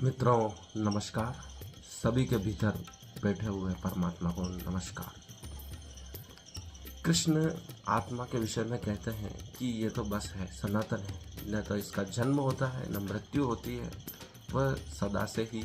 मित्रों नमस्कार। सभी के भीतर बैठे हुए परमात्मा को नमस्कार। कृष्ण आत्मा के विषय में कहते हैं कि ये तो बस है, सनातन है, न तो इसका जन्म होता है न मृत्यु होती है, वह सदा से ही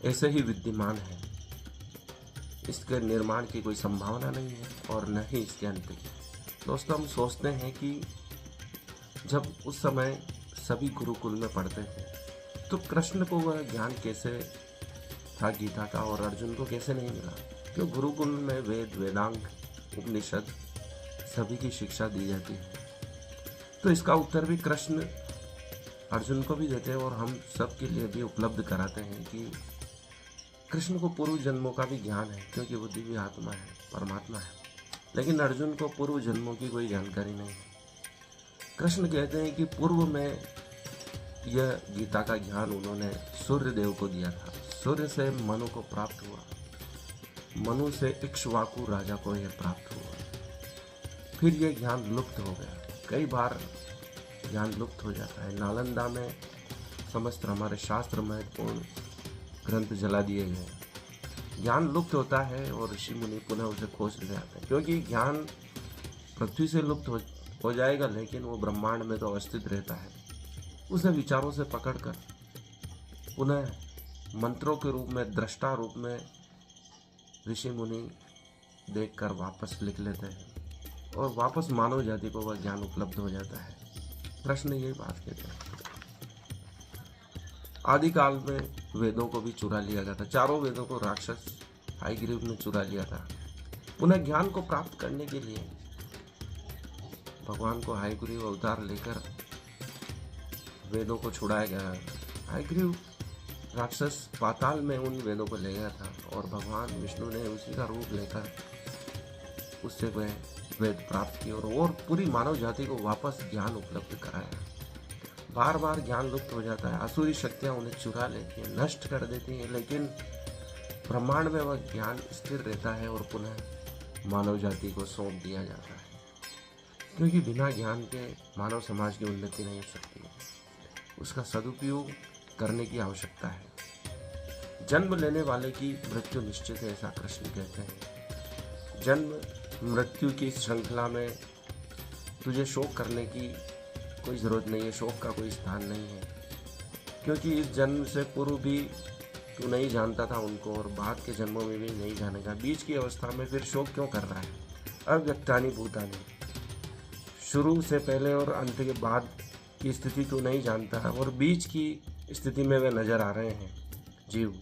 ऐसे ही विद्यमान है। इसके निर्माण की कोई संभावना नहीं है और न ही इसके अंत की। दोस्तों, हम सोचते हैं कि जब उस समय सभी गुरुकुल में पढ़ते थे तो कृष्ण को वह ज्ञान कैसे था गीता का और अर्जुन को कैसे नहीं मिला? क्यों गुरुकुल में वेद, वेदांग, उपनिषद सभी की शिक्षा दी जाती है। तो इसका उत्तर भी कृष्ण अर्जुन को भी देते हैं और हम सब के लिए भी उपलब्ध कराते हैं कि कृष्ण को पूर्व जन्मों का भी ज्ञान है, क्योंकि वो दिव्य आत्मा है, परमात्मा है। लेकिन अर्जुन को पूर्व जन्मों की कोई जानकारी नहीं है। कृष्ण कहते हैं कि पूर्व में यह गीता का ज्ञान उन्होंने सूर्य देव को दिया था। सूर्य से मनु को प्राप्त हुआ, मनु से इक्ष्वाकु राजा को यह प्राप्त हुआ। फिर यह ज्ञान लुप्त हो गया। कई बार ज्ञान लुप्त हो जाता है। नालंदा में समस्त हमारे शास्त्र महत्वपूर्ण ग्रंथ जला दिए गए। ज्ञान लुप्त होता है और ऋषि मुनि पुनः उसे खोज ले आते हैं, क्योंकि ज्ञान पृथ्वी से लुप्त हो जाएगा, लेकिन वो ब्रह्मांड में तो अवस्थित रहता है। उसे विचारों से पकड़कर पुनः मंत्रों के रूप में, दृष्टा रूप में ऋषि मुनि देखकर वापस लिख लेते हैं और वापस मानव जाति को वह ज्ञान उपलब्ध हो जाता है। कृष्ण यही बात कहते हैं। आदिकाल में वेदों को भी चुरा लिया गया था। चारों वेदों को राक्षस हायग्रीव ने चुरा लिया था। पुनः ज्ञान को प्राप्त करने के लिए भगवान को हायग्रीव अवतार लेकर वेदों को छुड़ाया गया। हायग्रीव राक्षस पाताल में उन वेदों को ले गया था और भगवान विष्णु ने उसी का रूप लेकर उससे वह वेद प्राप्त किए और पूरी मानव जाति को वापस ज्ञान उपलब्ध कराया। बार बार ज्ञान लुप्त हो जाता है। आसुरी शक्तियाँ उन्हें चुरा लेती हैं, नष्ट कर देती हैं, लेकिन ब्रह्मांड में वह ज्ञान स्थिर रहता है और पुनः मानव जाति को सौंप दिया जाता है, क्योंकि बिना ज्ञान के मानव समाज की उन्नति नहीं हो सकती। उसका सदुपयोग करने की आवश्यकता है। जन्म लेने वाले की मृत्यु निश्चित है, ऐसा कृष्ण कहते हैं। जन्म मृत्यु की श्रृंखला में तुझे शोक करने की कोई ज़रूरत नहीं है, शोक का कोई स्थान नहीं है, क्योंकि इस जन्म से पूर्व भी तू नहीं जानता था उनको और बाद के जन्मों में भी नहीं जानेगा। बीच की अवस्था में फिर शोक क्यों कर रहा है? अव्यक्तानि भूतानि, शुरू से पहले और अंत के बाद की स्थिति तू नहीं जानता है और बीच की स्थिति में वे नजर आ रहे हैं जीव।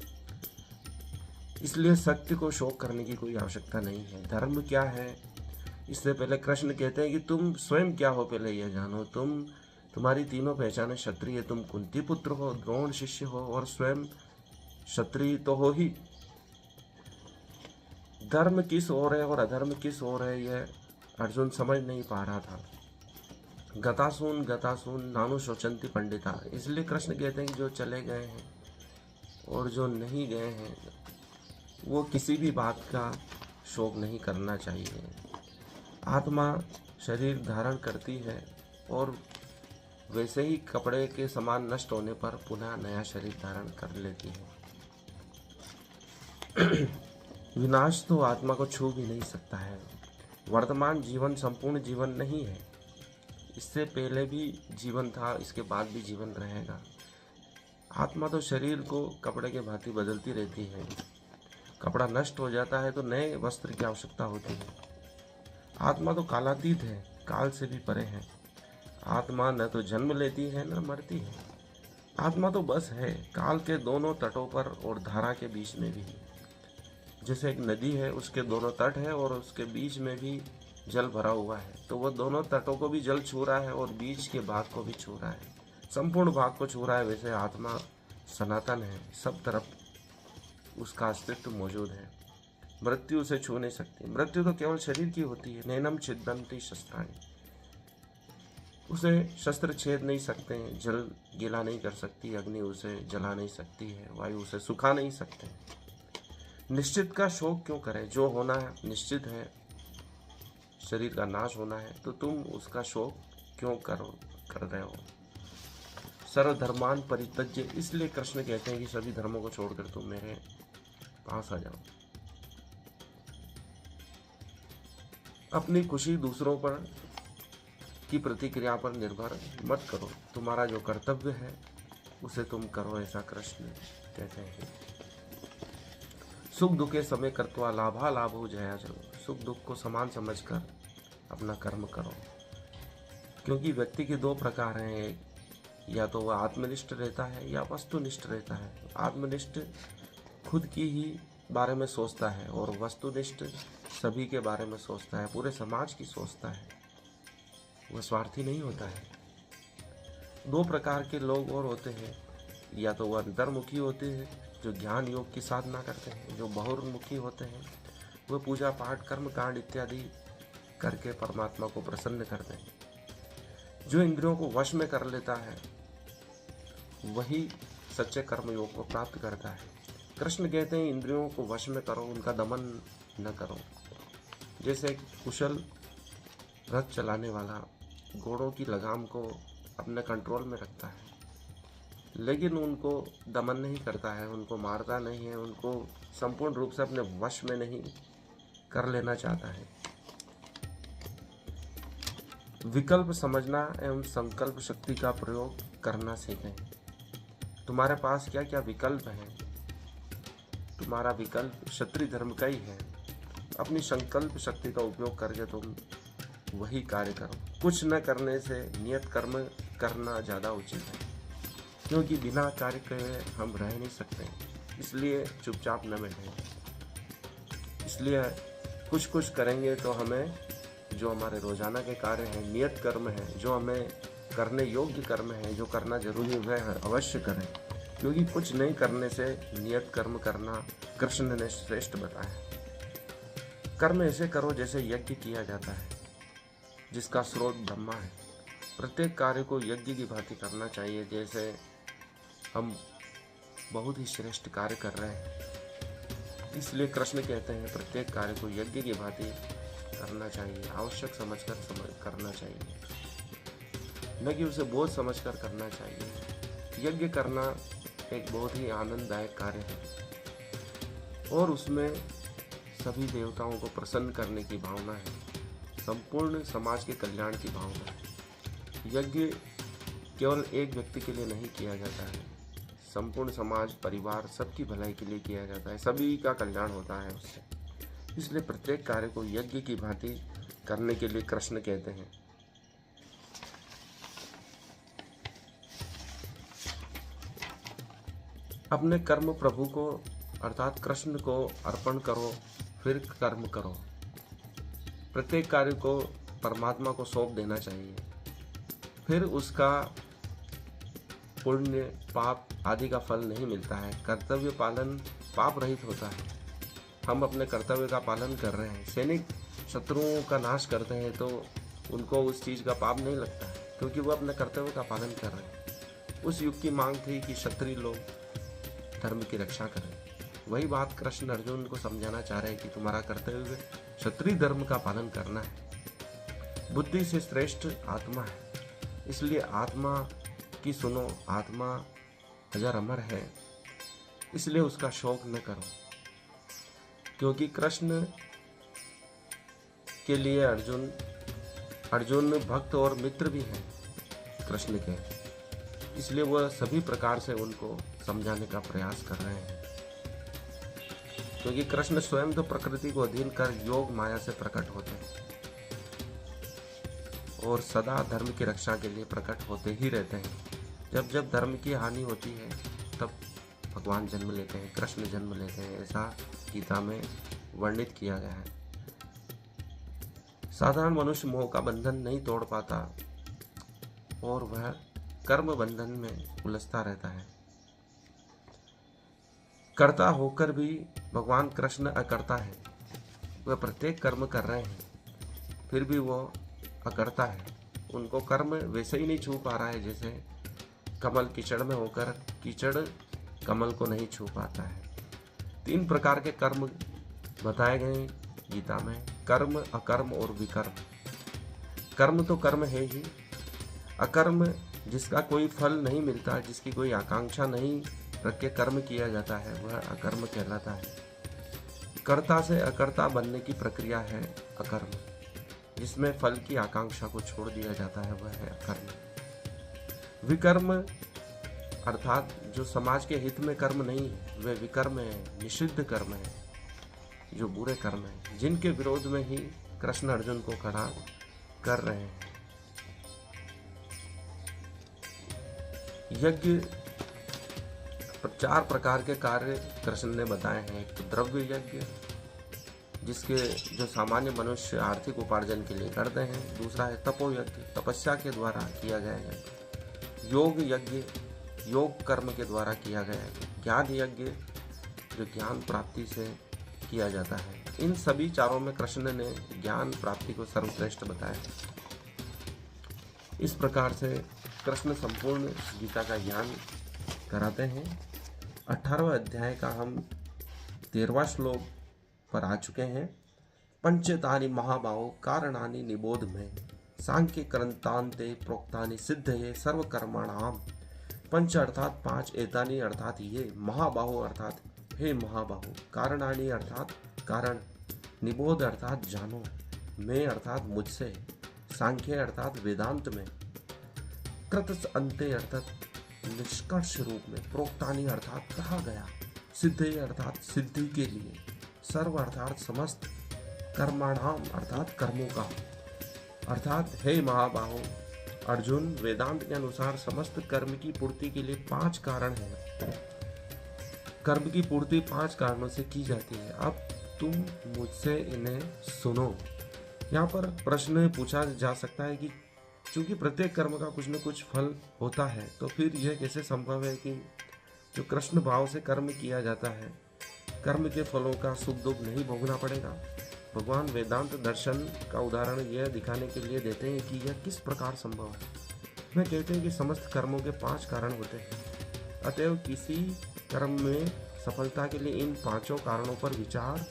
इसलिए सत्य को शोक करने की कोई आवश्यकता नहीं है। धर्म क्या है, इससे पहले कृष्ण कहते हैं कि तुम स्वयं क्या हो पहले यह जानो। तुम्हारी तीनों पहचाने क्षत्रिय, तुम कुंती पुत्र हो, द्रोण शिष्य हो और स्वयं क्षत्रिय तो हो ही। धर्म किस ओर है और अधर्म किस ओर है, यह अर्जुन समझ नहीं पा रहा था। गतासून नानु शोचंती पंडिता। इसलिए कृष्ण कहते हैं कि जो चले गए हैं और जो नहीं गए हैं वो किसी भी बात का शोक नहीं करना चाहिए। आत्मा शरीर धारण करती है और वैसे ही कपड़े के समान नष्ट होने पर पुनः नया शरीर धारण कर लेती है। विनाश तो आत्मा को छू भी नहीं सकता है। वर्तमान जीवन संपूर्ण जीवन नहीं है। इससे पहले भी जीवन था, इसके बाद भी जीवन रहेगा। आत्मा तो शरीर को कपड़े के भांति बदलती रहती है। कपड़ा नष्ट हो जाता है तो नए वस्त्र की आवश्यकता होती है। आत्मा तो कालातीत है, काल से भी परे है। आत्मा न तो जन्म लेती है न मरती है। आत्मा तो बस है, काल के दोनों तटों पर और धारा के बीच में भी। जैसे एक नदी है, उसके दोनों तट है और उसके बीच में भी जल भरा हुआ है, तो वह दोनों तटों को भी जल छू रहा है और बीच के भाग को भी छू रहा है, संपूर्ण भाग को छू रहा है। वैसे आत्मा सनातन है, सब तरफ उसका अस्तित्व मौजूद है। मृत्यु उसे छू नहीं सकती। मृत्यु तो केवल शरीर की होती है। नैनम छिद्दन्ति शस्त्राणि, उसे शस्त्र छेद नहीं सकते हैं, जल गीला नहीं कर सकती, अग्नि उसे जला नहीं सकती है, वायु उसे सुखा नहीं सकते। निश्चित का शोक क्यों करें? जो होना है निश्चित है, शरीर का नाश होना है, तो तुम उसका शोक क्यों कर रहे हो? सर्वधर्मान परित्यज्य, इसलिए कृष्ण कहते हैं कि सभी धर्मों को छोड़कर तुम मेरे पास आ जाओ। अपनी खुशी दूसरों पर की प्रतिक्रिया पर निर्भर मत करो, तुम्हारा जो कर्तव्य है उसे तुम करो, ऐसा कृष्ण कहते हैं। सुख दुख के समय कर्तवा लाभा लाभो जया चलो, सुख दुख को समान समझकर अपना कर्म करो। क्योंकि व्यक्ति के दो प्रकार हैं, या तो वह आत्मनिष्ठ रहता है या वस्तुनिष्ठ रहता है। आत्मनिष्ठ खुद की ही बारे में सोचता है और वस्तुनिष्ठ सभी के बारे में सोचता है, पूरे समाज की सोचता है, वह स्वार्थी नहीं होता है। दो प्रकार के लोग और होते हैं, या तो वह अंतर्मुखी होते हैं जो ज्ञान योग की साधना करते हैं, जो बहिर्मुखी होते हैं वह पूजा पाठ कर्म कांड इत्यादि करके परमात्मा को प्रसन्न करते हैं। जो इंद्रियों को वश में कर लेता है वही सच्चे कर्म योग को प्राप्त करता है। कृष्ण कहते हैं इंद्रियों को वश में करो, उनका दमन न करो। जैसे कुशल रथ चलाने वाला घोड़ों की लगाम को अपने कंट्रोल में रखता है, लेकिन उनको दमन नहीं करता है, उनको मारता नहीं है, उनको संपूर्ण रूप से अपने वश में नहीं कर लेना चाहता है। विकल्प समझना एवं संकल्प शक्ति का प्रयोग करना सीखें। तुम्हारे पास क्या क्या विकल्प हैं? तुम्हारा विकल्प क्षत्रिय धर्म का ही है। अपनी संकल्प शक्ति का उपयोग करके तुम वही कार्य करो। कुछ न करने से नियत कर्म करना ज़्यादा उचित है, क्योंकि बिना कार्य करे हम रह नहीं सकते, इसलिए चुपचाप न बैठें। इसलिए कुछ करेंगे तो हमें जो हमारे रोजाना के कार्य हैं, नियत कर्म हैं, जो हमें करने योग्य कर्म हैं, जो करना जरूरी है वह अवश्य करें, क्योंकि कुछ नहीं करने से नियत कर्म करना कृष्ण ने श्रेष्ठ बताया। कर्म ऐसे करो जैसे यज्ञ किया जाता है, जिसका स्रोत ब्रह्मा है। प्रत्येक कार्य को यज्ञ की भांति करना चाहिए, जैसे हम बहुत ही श्रेष्ठ कार्य कर रहे हैं। इसलिए कृष्ण कहते हैं प्रत्येक कार्य को यज्ञ की भांति करना चाहिए, आवश्यक समझकर करना चाहिए, न कि उसे बोझ समझकर करना चाहिए। यज्ञ करना एक बहुत ही आनंददायक कार्य है और उसमें सभी देवताओं को प्रसन्न करने की भावना है, संपूर्ण समाज के कल्याण की भावना है। यज्ञ केवल एक व्यक्ति के लिए नहीं किया जाता है, संपूर्ण समाज परिवार सबकी भलाई के लिए किया जाता है, सभी का कल्याण होता है उससे। इसलिए प्रत्येक कार्य को यज्ञ की भांति करने के लिए कृष्ण कहते हैं। अपने कर्म प्रभु को अर्थात कृष्ण को अर्पण करो, फिर कर्म करो। प्रत्येक कार्य को परमात्मा को सौंप देना चाहिए, फिर उसका पुण्य पाप आदि का फल नहीं मिलता है। कर्तव्य पालन पाप रहित होता है। हम अपने कर्तव्य का पालन कर रहे हैं। सैनिक शत्रुओं का नाश करते हैं तो उनको उस चीज़ का पाप नहीं लगता है, क्योंकि वो अपने कर्तव्य का पालन कर रहे हैं। उस युग की मांग थी कि क्षत्रिय लोग धर्म की रक्षा करें। वही बात कृष्ण अर्जुन को समझाना चाह रहे हैं कि तुम्हारा कर्तव्य क्षत्रिय धर्म का पालन करना है। बुद्धि से श्रेष्ठ आत्मा है, इसलिए आत्मा की सुनो। आत्मा अजर अमर है, इसलिए उसका शोक न करो, क्योंकि कृष्ण के लिए अर्जुन भक्त और मित्र भी हैं कृष्ण के, इसलिए वह सभी प्रकार से उनको समझाने का प्रयास कर रहे हैं। क्योंकि कृष्ण स्वयं तो प्रकृति को अधीन कर योग माया से प्रकट होते हैं और सदा धर्म की रक्षा के लिए प्रकट होते ही रहते हैं। जब जब धर्म की हानि होती है तब भगवान जन्म लेते हैं, कृष्ण जन्म लेते हैं, ऐसा गीता में वर्णित किया गया है। साधारण मनुष्य मोह का बंधन नहीं तोड़ पाता और वह कर्म बंधन में उलझता रहता है। कर्ता होकर भी भगवान कृष्ण अकर्ता है। वह प्रत्येक कर्म कर रहे हैं, फिर भी वो अकर्ता है। उनको कर्म वैसे ही नहीं छू पा रहा है जैसे कमल कीचड़ में होकर कीचड़ कमल को नहीं छू पाता है। 3 प्रकार के कर्म बताए गए गीता में, कर्म, अकर्म और विकर्म। कर्म तो कर्म है ही, अकर्म जिसका कोई फल नहीं मिलता, जिसकी कोई आकांक्षा नहीं रख के कर्म किया जाता है, वह अकर्म कहलाता है। कर्ता से अकर्ता बनने की प्रक्रिया है अकर्म। जिसमें फल की आकांक्षा को छोड़ दिया जाता है, वह है अकर्म। विकर्म अर्थात जो समाज के हित में कर्म नहीं है, वे विकर्म है, निषिद्ध कर्म है, जो बुरे कर्म है, जिनके विरोध में ही कृष्ण अर्जुन को खड़ा कर रहे हैं। यज्ञ 4 प्रकार के कार्य कृष्ण ने बताए हैं। एक तो द्रव्य यज्ञ, जिसके जो सामान्य मनुष्य आर्थिक उपार्जन के लिए करते हैं। दूसरा है तपो यज्ञ, तपस्या के द्वारा किया गया यज्ञ। योग यज्ञ, योग कर्म के द्वारा किया गया यज्ञ। ज्ञान यज्ञ, जो ज्ञान प्राप्ति से किया जाता है। इन सभी चारों में कृष्ण ने ज्ञान प्राप्ति को सर्वश्रेष्ठ बताया। इस प्रकार से कृष्ण संपूर्ण गीता का ज्ञान कराते हैं। 18वें अध्याय का हम 13वां श्लोक पर आ चुके हैं। पंचेतानि महाबाहो कारणानि निबोध में सांख्य करंतान्ते प्रोक्तानि सिद्धये सर्वकर्मणाम। पंच अर्थात 5, एतानि अर्थात ये, महाबाहो अर्थात हे महाबाहो, कारणानि अर्थात कारण, निबोध अर्थात जानो, मैं अर्थात मुझसे, सांख्य अर्थात वेदांत में, कृत अंते अर्थात निष्कर्ष रूप में, प्रोक्तानि अर्थात कहा गया, सिद्धे अर्थात सिद्धि के लिए, सर्व अर्थात समस्त, कर्माणाम अर्थात कर्मों का। अर्थात हे महाबाहो अर्जुन, वेदांत के अनुसार समस्त कर्म की पूर्ति के लिए 5 कारण हैं। कर्म की पूर्ति 5 कारणों से की जाती है। अब तुम मुझसे इन्हें सुनो। यहाँ पर प्रश्न पूछा जा सकता है कि चूंकि प्रत्येक कर्म का कुछ न कुछ फल होता है, तो फिर यह कैसे संभव है कि जो कृष्ण भाव से कर्म किया जाता है, कर्म के फलों का सुख दुख नहीं भोगना पड़ेगा। भगवान वेदांत दर्शन का उदाहरण यह दिखाने के लिए देते हैं कि यह किस प्रकार संभव है। वे कहते हैं कि समस्त कर्मों के 5 कारण होते हैं, अतएव किसी कर्म में सफलता के लिए इन 5 कारणों पर विचार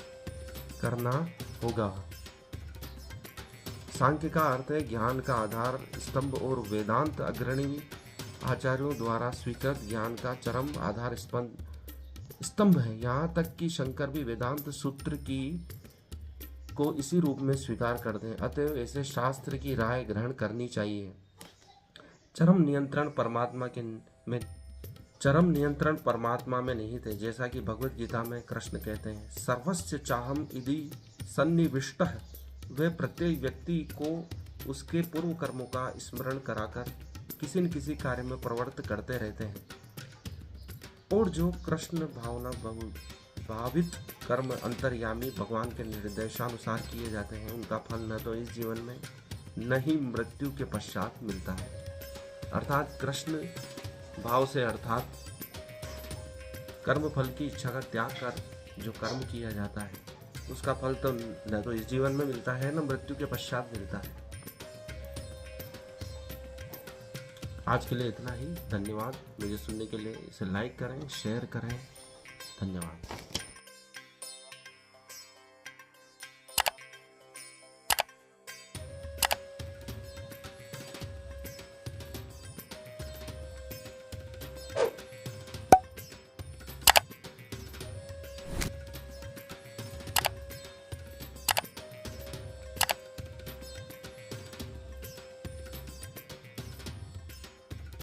करना होगा। सांख्य का अर्थ है ज्ञान का आधार स्तंभ और वेदांत अग्रणी आचार्यों द्वारा स्वीकृत ज्ञान का चरम आधार स्तंभ है। यहाँ तक कि शंकर भी वेदांत सूत्र को इसी रूप में स्वीकार करते हैं। अतएव ऐसे शास्त्र की राय ग्रहण करनी चाहिए। चरम नियंत्रण परमात्मा में नहीं थे, जैसा कि भगवत गीता में कृष्ण कहते हैं, सर्वस्य चाहम इति सन्निविष्टः। वे प्रत्येक व्यक्ति को उसके पूर्व कर्मों का स्मरण कराकर किसी न किसी कार्य में प्रवृत्त करते रहते हैं। और जो कृष्ण भावना भावित कर्म अंतर्यामी भगवान के निर्देशानुसार किए जाते हैं, उनका फल न तो इस जीवन में न ही मृत्यु के पश्चात मिलता है। अर्थात कृष्ण भाव से अर्थात कर्म फल की इच्छा का त्याग कर जो कर्म किया जाता है, उसका फल तो न तो इस जीवन में मिलता है न मृत्यु के पश्चात मिलता है। आज के लिए इतना ही। धन्यवाद। मुझे सुनने के लिए इसे लाइक करें, शेयर करें। धन्यवाद।